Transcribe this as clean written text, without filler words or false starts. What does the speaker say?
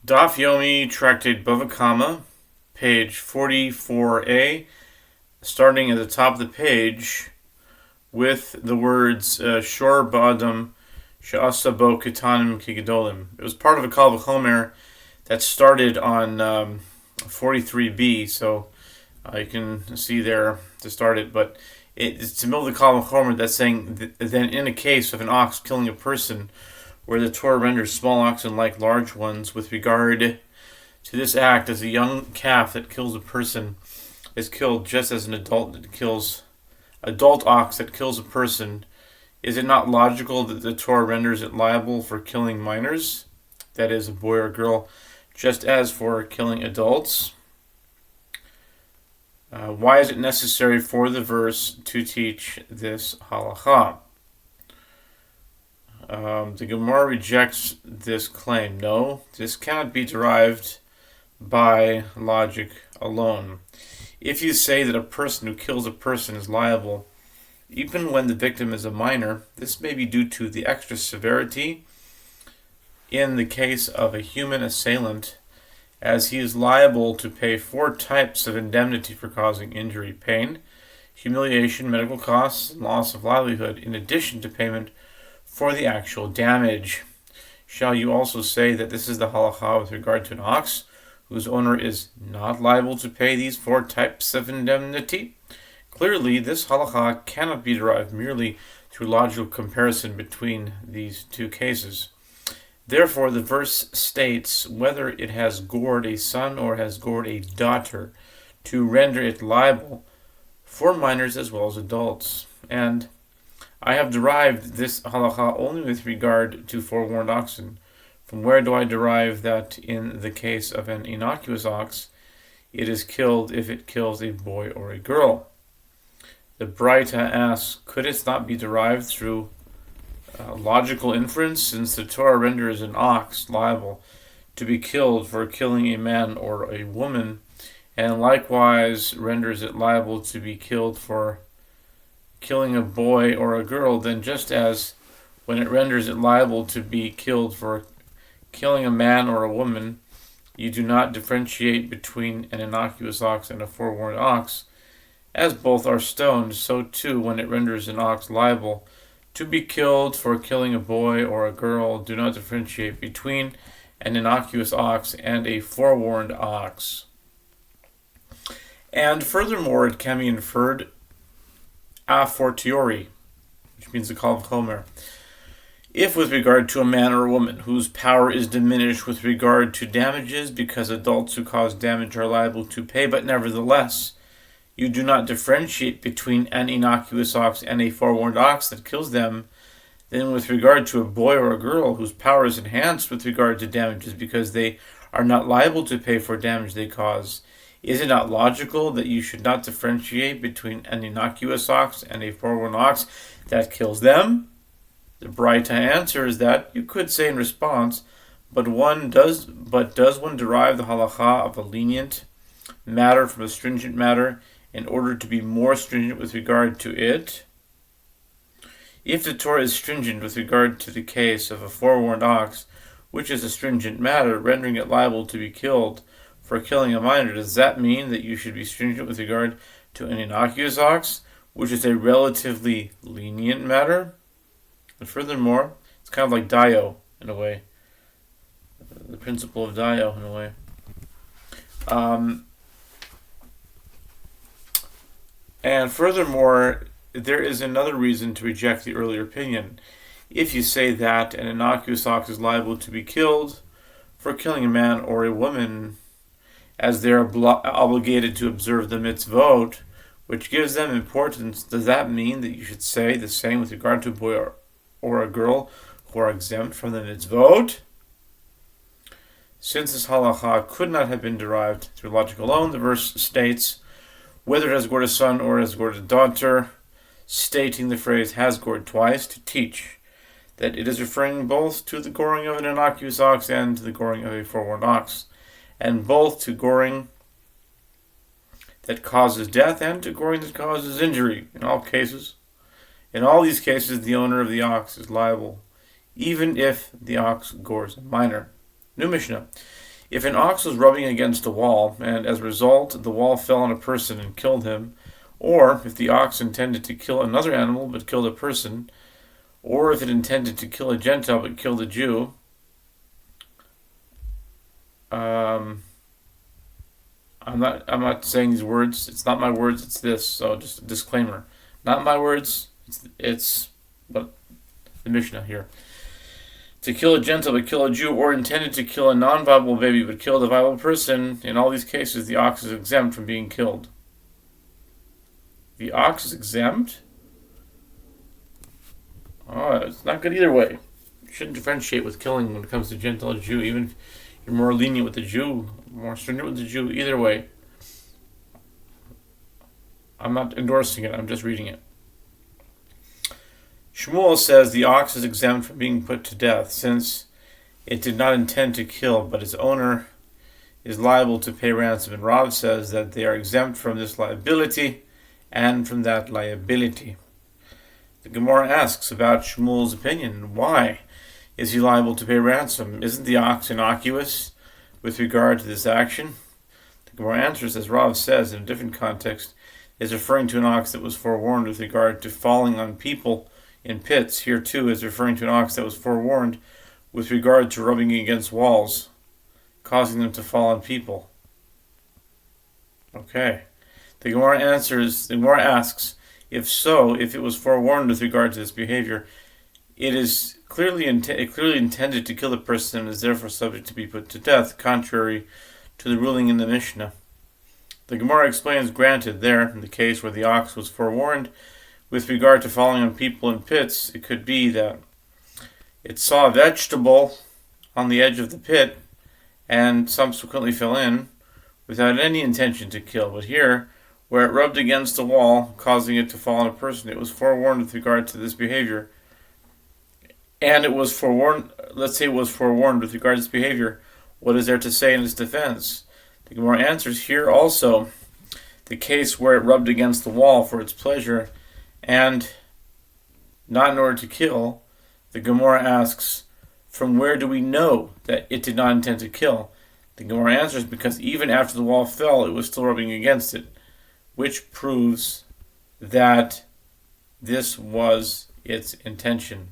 Daf Yomi, Tractate Bava, page 44a, starting at the top of the page with the words Shor Ba'adam She'asa Bo Ketanim Kigedolim. It was part of a Kal V'chomer that started on 43b, so you can see there to start it, but it's the middle of the Kal V'chomer that's saying that in a case of an ox killing a person, where the Torah renders small oxen like large ones with regard to this act, as a young calf that kills a person is killed just as an adult ox that kills a person. Is it not logical that the Torah renders it liable for killing minors, that is, a boy or girl, just as for killing adults? Why is it necessary for the verse to teach this halacha? The Gemara rejects this claim. No, this cannot be derived by logic alone. If you say that a person who kills a person is liable, even when the victim is a minor, this may be due to the extra severity in the case of a human assailant, as he is liable to pay 4 types of indemnity for causing injury: pain, humiliation, medical costs, and loss of livelihood, in addition to payment for the actual damage. Shall you also say that this is the halacha with regard to an ox, whose owner is not liable to pay these 4 types of indemnity? Clearly, this halacha cannot be derived merely through logical comparison between these two cases. Therefore, the verse states whether it has gored a son or has gored a daughter to render it liable for minors as well as adults. And I have derived this halacha only with regard to forewarned oxen. From where do I derive that in the case of an innocuous ox, it is killed if it kills a boy or a girl? The Braita asks, could it not be derived through logical inference, since the Torah renders an ox liable to be killed for killing a man or a woman, and likewise renders it liable to be killed for killing a boy or a girl? Then just as when it renders it liable to be killed for killing a man or a woman, you do not differentiate between an innocuous ox and a forewarned ox, as both are stoned, so too when it renders an ox liable to be killed for killing a boy or a girl, do not differentiate between an innocuous ox and a forewarned ox. And furthermore, it can be inferred a fortiori, which means the Kal V'chomer, if with regard to a man or a woman whose power is diminished with regard to damages, because adults who cause damage are liable to pay, but nevertheless you do not differentiate between an innocuous ox and a forewarned ox that kills them, then with regard to a boy or a girl whose power is enhanced with regard to damages, because they are not liable to pay for damage they cause, is it not logical that you should not differentiate between an innocuous ox and a forewarned ox that kills them? The Braita answer is that you could say in response, but does one derive the halacha of a lenient matter from a stringent matter in order to be more stringent with regard to it? If the Torah is stringent with regard to the case of a forewarned ox, which is a stringent matter, rendering it liable to be killed for killing a minor, does that mean that you should be stringent with regard to an innocuous ox, which is a relatively lenient matter? And furthermore, it's kind of like Dio in a way, the principle of Dio in a way. And furthermore, there is another reason to reject the earlier opinion. If you say that an innocuous ox is liable to be killed for killing a man or a woman, as they are obligated to observe the mitzvot, which gives them importance, does that mean that you should say the same with regard to a boy or a girl who are exempt from the mitzvot? Since this halacha could not have been derived through logic alone, the verse states whether it has gored a son or has gored a daughter, stating the phrase has gored twice to teach that it is referring both to the goring of an innocuous ox and to the goring of a forewarned ox, and both to goring that causes death and to goring that causes injury. In all these cases, the owner of the ox is liable, even if the ox gores a minor. New Mishnah. If an ox was rubbing against a wall, and as a result the wall fell on a person and killed him, or if the ox intended to kill another animal but killed a person, or if it intended to kill a Gentile but killed a Jew, I'm not saying these words. It's not my words. It's this. So just a disclaimer. Not my words. It's what the Mishnah here. To kill a Gentile but kill a Jew, or intended to kill a non-viable baby but kill the viable person, in all these cases the ox is exempt from being killed. The ox is exempt? Oh, it's not good either way. You shouldn't differentiate with killing when it comes to Gentile or Jew, even if you're more lenient with the Jew, more stringent with the Jew. Either way, I'm not endorsing it, I'm just reading it. Shmuel says the ox is exempt from being put to death, since it did not intend to kill, but its owner is liable to pay ransom. And Rav says that they are exempt from this liability and from that liability. The Gemara asks about Shmuel's opinion. Why is he liable to pay ransom? Isn't the ox innocuous with regard to this action? The Gemara answers, as Rav says in a different context, is referring to an ox that was forewarned with regard to falling on people in pits. Here too is referring to an ox that was forewarned with regard to rubbing against walls, causing them to fall on people. Okay. The Gemara asks, if so, if it was forewarned with regard to this behavior, it clearly intended to kill the person and is therefore subject to be put to death, contrary to the ruling in the Mishnah. The Gemara explains, granted, there, in the case where the ox was forewarned with regard to falling on people in pits, it could be that it saw a vegetable on the edge of the pit and subsequently fell in without any intention to kill. But here, where it rubbed against the wall, causing it to fall on a person, it was forewarned with regard to this behavior. And it was forewarned, let's say it was forewarned with regard to this behavior, what is there to say in its defense? The Gemara answers, here also, the case where it rubbed against the wall for its pleasure and not in order to kill, the Gemara asks, from where do we know that it did not intend to kill? The Gemara answers, because even after the wall fell, it was still rubbing against it, which proves that this was its intention.